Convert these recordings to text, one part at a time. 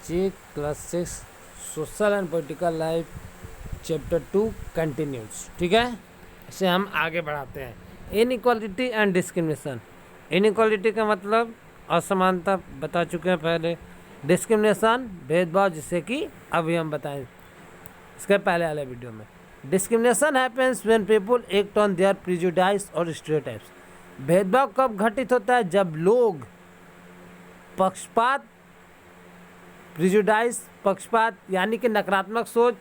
Ji class 6 social and political life chapter 2 continues. ठीक है, इसे हम आगे बढ़ाते हैं। Inequality and discrimination. इनइक्वालिटी का मतलब असमानता बता चुके हैं पहले। डिस्क्रिमिनेशन भेदभाव, जिससे कि अभी हम बताएं इसके पहले वाले वीडियो में। Discrimination happens when people act on their prejudice और स्टीरियोटाइप्स। भेदभाव कब घटित होता है? जब लोग पक्षपात, प्रिजुडाइज पक्षपात यानी कि नकारात्मक सोच,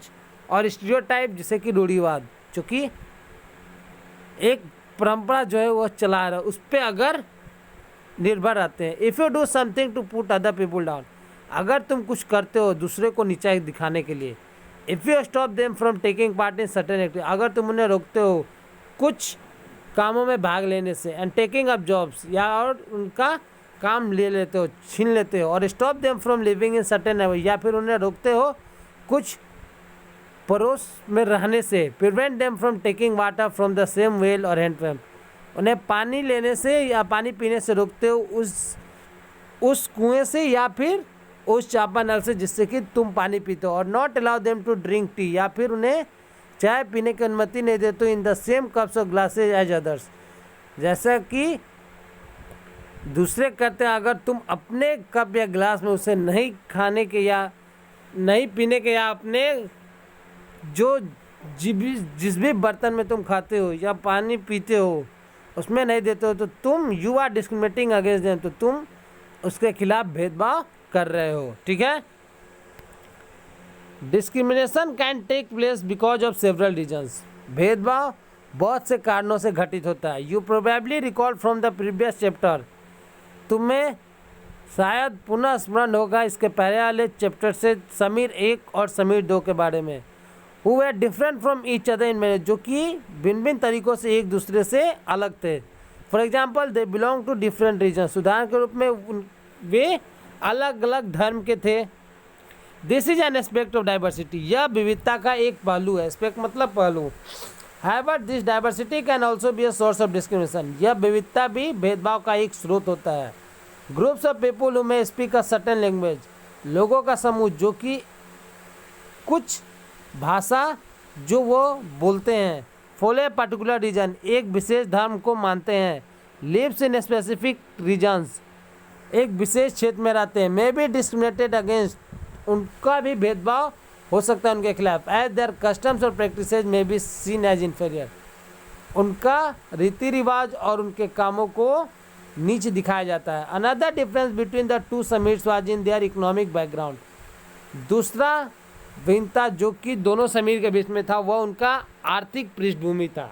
और स्टीरियोटाइप जिसे कि रूढ़िवाद, जो कि एक परंपरा जो है वो चला रहा है, उस पर अगर निर्भर रहते हैं। If you do something to put other people down, अगर तुम कुछ करते हो दूसरे को नीचा दिखाने के लिए। If you stop them from taking part in certain activity, अगर तुम उन्हें रोकते हो कुछ कामों में भाग लेने से। एंड टेकिंग अप जॉब्स, या और उनका काम ले लेते हो, छीन लेते हो। और stop them from living in certain, या फिर उन्हें रोकते हो कुछ पड़ोस में रहने से। Prevent them from taking water from the same well और हैंडपम्प, उन्हें पानी लेने से या पानी पीने से रोकते हो उस कुएं से या फिर उस चापानल से जिससे कि तुम पानी पीते हो। और not allow them to drink tea, या फिर उन्हें चाय पीने की अनुमति नहीं देते हो इन द सेम कप्स और ग्लासेज एज अदर्स, जैसा कि दूसरे करते हैं। अगर तुम अपने कप या गिलास में उसे नहीं खाने के या नहीं पीने के, या अपने जो जिस भी बर्तन में तुम खाते हो या पानी पीते हो उसमें नहीं देते हो, तो तुम you are discriminating against them, तो तुम उसके खिलाफ भेदभाव कर रहे हो। ठीक है। Discrimination can take place because of several reasons. भेदभाव बहुत से कारणों से घटित होता है। You probably recall from the previous chapter, तुम्हें शायद पुनः स्मरण होगा इसके पहले वाले चैप्टर से समीर 1 और समीर 2 के बारे में। Who were different from each other in manage, जो कि भिन्न भिन्न तरीकों से एक दूसरे से अलग थे। For example they belong to different region, उदाहरण के रूप में वे अलग अलग धर्म के थे। This is an aspect of diversity, यह विविधता का एक पहलू है। एस्पेक्ट मतलब पहलू। However this diversity can also be a source of discrimination, यह विविधता भी भेदभाव का एक स्रोत होता है। Groups of people who may speak a certain language, लोगों का समूह जो कि कुछ भाषा जो वो बोलते हैं। फॉलो ए पर्टिकुलर रीजन, एक विशेष धर्म को मानते हैं। लिव्स इन स्पेसिफिक रीजन्स, एक विशेष क्षेत्र में रहते हैं। मे बी डिस्क्रिमिनेटेड अगेंस्ट, उनका भी भेदभाव हो सकता है उनके खिलाफ। एज देयर कस्टम्स और practices may be seen as inferior, उनका रीति रिवाज और उनके कामों को नीचे दिखाया जाता है। Another difference between the two Sameers was in their economic background, दूसरा भिन्नता जो कि दोनों समीर के बीच में था वह उनका आर्थिक पृष्ठभूमि था।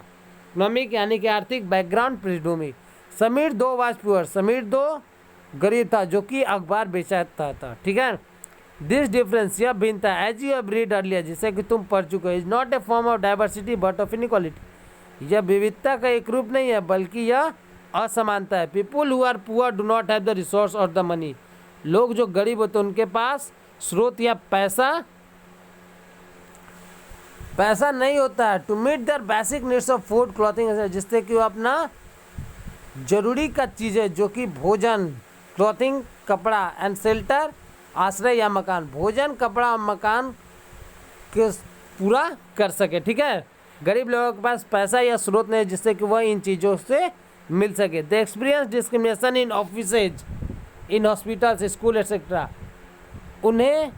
इकोनॉमिक यानी कि आर्थिक बैकग्राउंड, पृष्ठभूमि। समीर 2 वाज पुअर, समीर 2 गरीब था जो कि अखबार बेचता था। ठीक है। दिस डिफरेंस, यह भिन्नता, as you have read earlier, जिसे कि तुम पढ़ चुके हो, is not a form of diversity but of inequality, यह विविधता का एक रूप नहीं है बल्कि यह असमानता है। People who are poor do not have the resource और द मनी, लोग जो गरीब होते हैं उनके पास स्रोत या पैसा नहीं होता है to meet their basic needs of food, clothing, जिससे कि वो अपना जरूरी का चीज़ें जो कि भोजन, क्लॉथिंग कपड़ा, एंड शेल्टर आश्रय या मकान, भोजन कपड़ा और मकान के पूरा कर सके। ठीक है। गरीब लोगों के पास पैसा या स्रोत नहीं जिससे कि वह इन चीज़ों से मिल सके। The experience discrimination in offices, in hospitals, school etcetera, उन्हें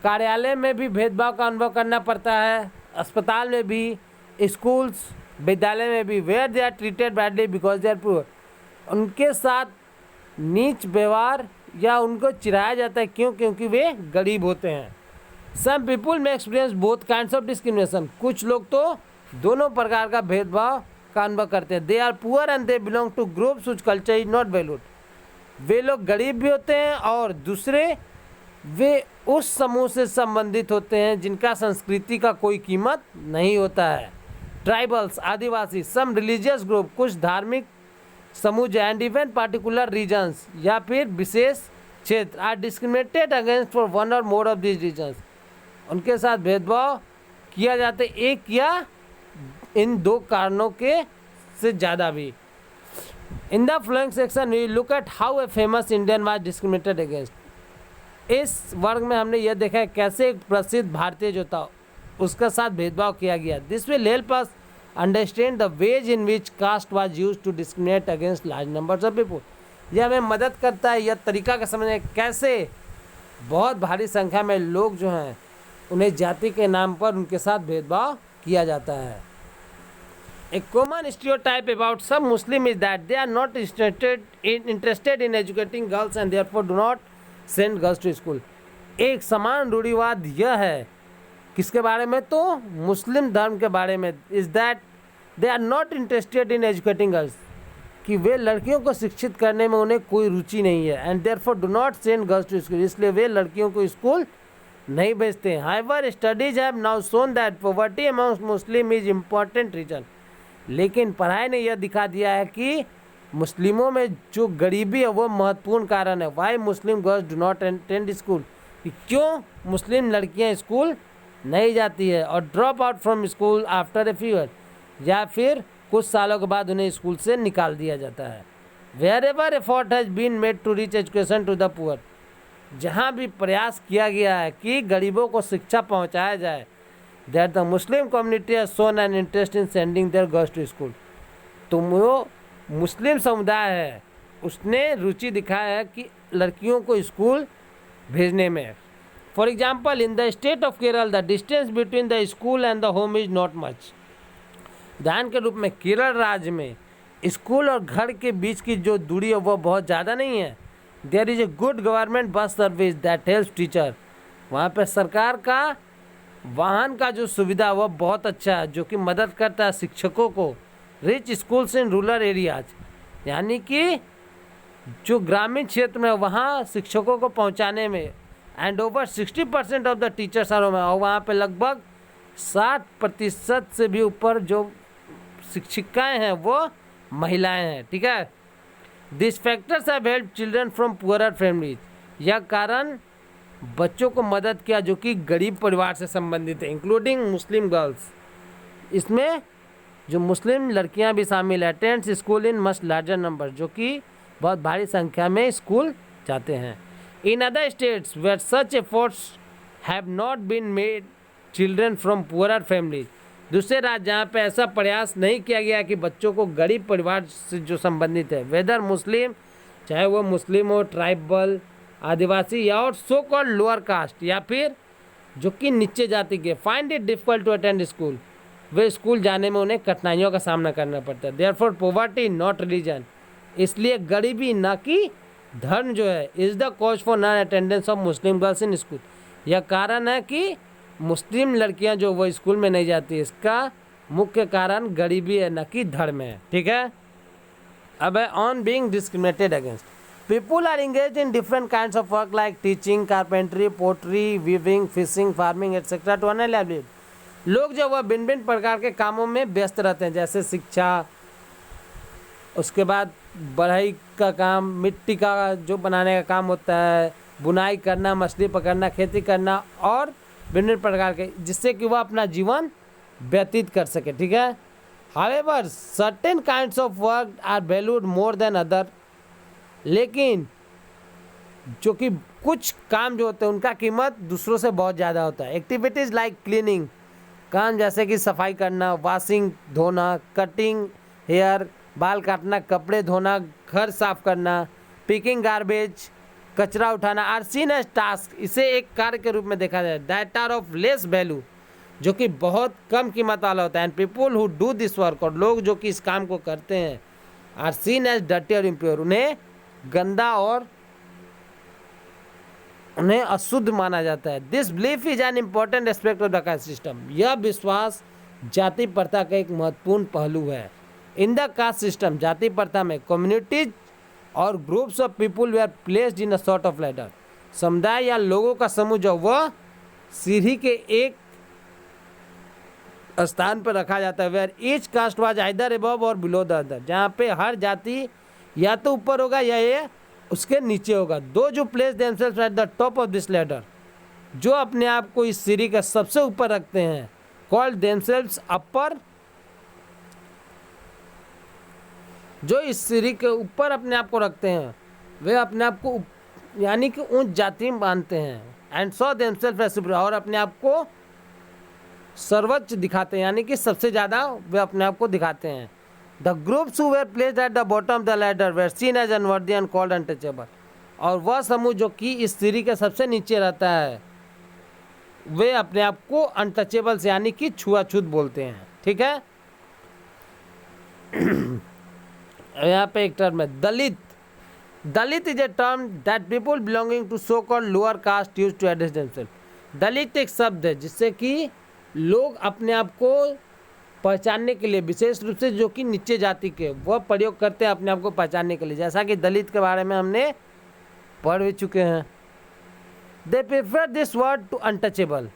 कार्यालय में भी भेदभाव का अनुभव करना पड़ता है, अस्पताल में भी, स्कूल्स विद्यालय में भी। Where they are treated badly because they are poor, उनके साथ नीच व्यवहार या उनको चिढ़ाया जाता है क्योंकि वे गरीब होते हैं। सम पीपुल में experience both kinds of discrimination, कुछ लोग तो दोनों प्रकार का भेदभाव का अनुभव करते हैं। They are poor and they belong to groups which culture is not valued, वे लोग गरीब भी होते हैं और दूसरे वे उस समूह से संबंधित होते हैं जिनका संस्कृति का कोई कीमत नहीं होता है। ट्राइबल्स, आदिवासी, सम रिलीजियस ग्रुप, कुछ धार्मिक समूह, एंड इवन पार्टिकुलर रीजन्स, या फिर विशेष क्षेत्र, are discriminated against for one और मोर ऑफ दिस रीजन्स, उनके साथ भेदभाव किया जाता है एक या इन 2 कारणों के से ज़्यादा भी। In the following section we look at how a famous Indian was discriminated against, इस वर्ग में हमने यह देखा है कैसे एक प्रसिद्ध भारतीय जो था उसके साथ भेदभाव किया गया। This will help us understand the ways in which caste was used to discriminate against large numbers of people. यह हमें मदद करता है यह तरीका का समझने कैसे बहुत भारी संख्या में लोग जो हैं उन्हें जाति के नाम पर उनके साथ भेदभाव किया जाता है। A common stereotype about some Muslims is that they are not interested in educating girls and therefore do not send girls to school. एक समान रूढ़िवाद यह है किसके बारे में, तो मुस्लिम धर्म के बारे में, is that they are not interested in educating girls, कि वे लड़कियों को शिक्षित करने में उन्हें कोई रुचि नहीं है। And therefore do not send girls to school, इसलिए वे लड़कियों को स्कूल नहीं भेजते हैं। However studies have now shown that poverty amongst Muslim is important reason, लेकिन पढ़ाई ने यह दिखा दिया है कि मुस्लिमों में जो गरीबी है वो महत्वपूर्ण कारण है। Why Muslim girls do not attend school, कि क्यों मुस्लिम लड़कियां स्कूल नहीं जाती है, और drop out from school after a few year, या फिर कुछ सालों के बाद उन्हें स्कूल से निकाल दिया जाता है। Wherever effort has been made to reach education to the poor, जहाँ भी प्रयास किया गया है कि गरीबों को शिक्षा पहुँचाया जाए, that the Muslim community has shown an interest in sending their girls to school, तो वो मुस्लिम समुदाय है उसने रुचि दिखाया है कि लड़कियों को स्कूल भेजने में। For example in the state of Kerala the distance between the school and the home is not much. उदाहरण के रूप में केरल राज्य में स्कूल और घर के बीच की जो दूरी है वो बहुत ज़्यादा नहीं है। There is a good government bus service that helps teacher, वहाँ पे सरकार का वाहन का जो सुविधा वह बहुत अच्छा है जो कि मदद करता है शिक्षकों को rich schools in rural areas, यानी कि जो ग्रामीण क्षेत्र में वहाँ शिक्षकों को पहुँचाने में। And over 60% of the teachers are women, और वहाँ पे लगभग 60% से भी ऊपर जो शिक्षिकाएँ हैं वो महिलाएं हैं। ठीक है, this factors have help children from poorer families, यह कारण बच्चों को मदद किया जो कि गरीब परिवार से संबंधित है, इंक्लूडिंग मुस्लिम गर्ल्स, इसमें जो मुस्लिम लड़कियां भी शामिल है। Attends school in much larger number, जो कि बहुत भारी संख्या में स्कूल जाते हैं। In other states where such efforts have not been made children from poorer families, दूसरे राज्य जहाँ पे ऐसा प्रयास नहीं किया गया कि बच्चों को गरीब परिवार से जो संबंधित है, वेदर मुस्लिम, चाहे वो मुस्लिम हो, ट्राइबल, आदिवासी या और सो कॉल्ड लोअर कास्ट, या फिर जो कि नीचे जाति के, find it difficult to attend school, वे स्कूल जाने में उन्हें कठिनाइयों का सामना करना पड़ता है। देयरफॉर पॉवर्टी नॉट रिलीजन, इसलिए गरीबी ना कि धर्म जो है, is the cause for non attendance of Muslim girls in school, यह कारण है कि मुस्लिम लड़कियां जो वो स्कूल में नहीं जाती, इसका मुख्य कारण गरीबी है, न कि धर्म है। ठीक है, अब है on being discriminated against, people are engage in different kinds of work like teaching, carpentry, pottery, weaving, fishing, farming etcetera to earn a livelihood. लोग जो वह भिन्न भिन्न प्रकार के कामों में व्यस्त रहते हैं, जैसे शिक्षा, उसके बाद बढ़ाई का काम, मिट्टी का जो बनाने का काम होता है, बुनाई करना, मछली पकड़ना, खेती करना और भिन्न प्रकार के, जिससे कि वह अपना जीवन व्यतीत कर सके। ठीक है, however certain kinds of work are valued more than other, लेकिन जो कि कुछ काम जो होते हैं उनका कीमत दूसरों से बहुत ज़्यादा होता है। एक्टिविटीज़ लाइक क्लीनिंग, काम जैसे कि सफाई करना, वॉशिंग धोना, कटिंग हेयर, बाल काटना, कपड़े धोना, घर साफ करना, पिकिंग गार्बेज, कचरा उठाना, आर सीन एज टास्क, इसे एक कार्य के रूप में देखा जाए, that are of less value, जो कि बहुत कम कीमत वाला होता है। And people who do this work, और लोग जो कि इस काम को करते हैं, आर सीन एज डर्टी और इम्प्योर, उन्हें गंदा और उन्हें अशुद्ध माना जाता है। This belief is an important aspect of the caste system, यह विश्वास जाति प्रथा का एक महत्वपूर्ण पहलू है। इन द कास्ट सिस्टम, जाति प्रथा में कम्युनिटीज और ग्रुप्स ऑफ पीपुल वे are placed in a sort of ladder, समुदाय या लोगों का समूह जो वह सीढ़ी के एक स्थान पर रखा जाता है, where each caste was either above और बिलो द अदर, जहाँ पे हर जाति या तो ऊपर होगा या ये उसके नीचे होगा। दो जो place themselves at the top of this ladder, जो अपने आप को इस सीढ़ी का सबसे ऊपर रखते हैं, कॉल्ड देमसेल्व्स अपर, जो इस सीढ़ी के ऊपर अपने आप को रखते हैं वे अपने आप को यानी कि ऊंच जाति मानते हैं। And saw themselves as superior, और अपने आप को सर्वोच्च दिखाते हैं, यानी कि सबसे ज़्यादा वे अपने आप को दिखाते हैं। The groups who were placed at the bottom the ladder were seen as unworthy and called untouchable, और वह समूह जो कि इस सीढ़ी के सबसे नीचे रहता है वे अपने आप को अनटचेबल से यानी कि छुआछूत बोलते हैं। ठीक है, यहाँ पे एक टर्म है Dalit. Dalit is a term that people belonging to so called lower caste use to address themself. Dalit एक शब्द है जिससे कि लोग अपने आप को पहचानने के लिए, विशेष रूप से जो कि नीचे जाति के, वह प्रयोग करते हैं अपने आप को पहचानने के लिए, जैसा कि दलित के बारे में हमने पढ़ भी चुके हैं। They prefer this word to untouchable,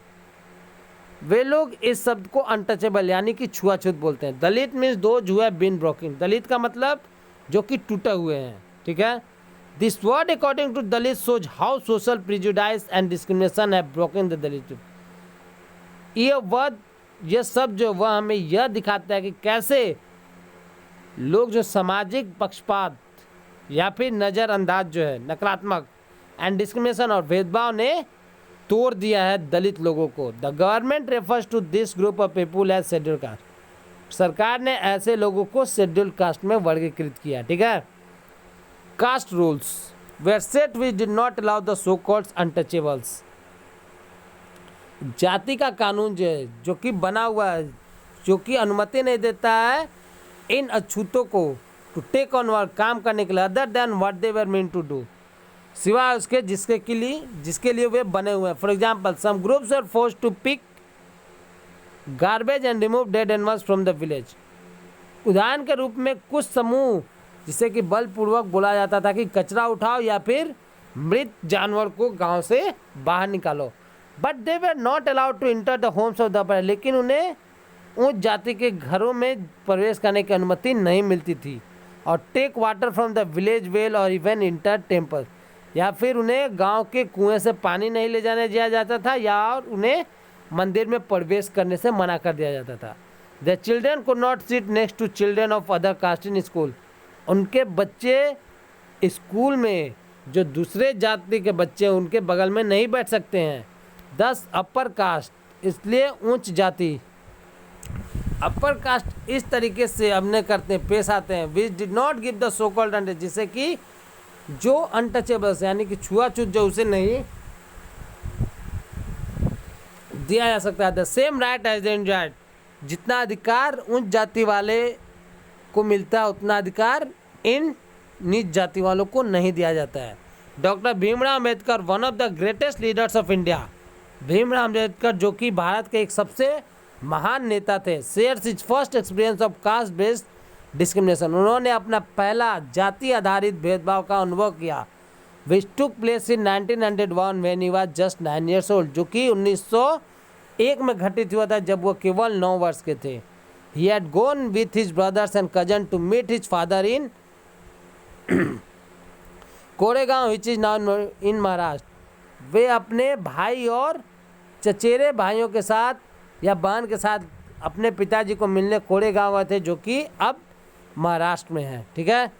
वे लोग इस शब्द को अनटचेबल यानी कि छुआछूत बोलते हैं। Dalit means those who have been broken, Dalit का मतलब जो कि टूटे हुए हैं। ठीक है, this word according to Dalit shows how social prejudice and discrimination have broken the Dalit. यह शब्द जो वह हमें यह दिखाता है कि कैसे लोग जो सामाजिक पक्षपात या फिर नज़रअंदाज जो है नकारात्मक एंड डिस्क्रिमिनेशन और भेदभाव ने तोड़ दिया है दलित लोगों को। The government refers to this group of people as schedule caste, सरकार ने ऐसे लोगों को शेड्यूल कास्ट में वर्गीकृत किया। ठीक है, caste rules were set which did not allow the so called untouchables, जाति का कानून जो है जो कि बना हुआ है जो कि अनुमति नहीं देता है इन अछूतों को टू टेक ऑन वर्क, काम करने के लिए, other than what they were meant to do, सिवाय उसके जिसके लिए वे बने हुए हैं। For example some groups are forced to pick garbage and remove dead animals from the village. उदाहरण के रूप में कुछ समूह जिसे कि बलपूर्वक बोला जाता था कि कचरा उठाओ या फिर मृत जानवर को गांव से बाहर निकालो। But they were not allowed to enter the homes of the people, लेकिन उन्हें उस जाति के घरों में प्रवेश करने की अनुमति नहीं मिलती थी। और take water from the village well और इवन इंटर टेम्पल, या फिर उन्हें गांव के कुएं से पानी नहीं ले जाने दिया जाता था या और उन्हें मंदिर में प्रवेश करने से मना कर दिया जाता था। The children could not sit next to children of other caste in school, उनके बच्चे स्कूल में जो दूसरे जाति के बच्चे उनके बगल में नहीं बैठ सकते हैं। 10 अपर कास्ट, इसलिए उच्च जाति, अपर कास्ट इस तरीके से हमने करते हैं पेश आते हैं विच did not give the so called untouchable, जिससे कि जो अनटचेबल्स यानी कि छुआछूत जो उसे नहीं दिया जा सकता है। The same right as enjoyed, जितना अधिकार उच्च जाति वाले को मिलता है उतना अधिकार इन नीच जाति वालों को नहीं दिया जाता है। Doctor Bhimrao Ambedkar one of the greatest leaders of India, Bhimrao Ambedkar जो कि भारत के एक सबसे महान नेता थे, shares his first experience of caste based discrimination, उन्होंने अपना पहला जाति आधारित भेदभाव का अनुभव किया which took place in 1901 when he was just 9 years old, जो कि 1901 में घटित हुआ था जब वो केवल 9 वर्ष के थे। He had gone with his brothers and cousin to meet his father in Koregaon which is now in Maharashtra. वे अपने भाई और चचेरे भाइयों के साथ या बहन के साथ अपने पिताजी को मिलने कोरेगांव गए थे जो कि अब महाराष्ट्र में है। ठीक है,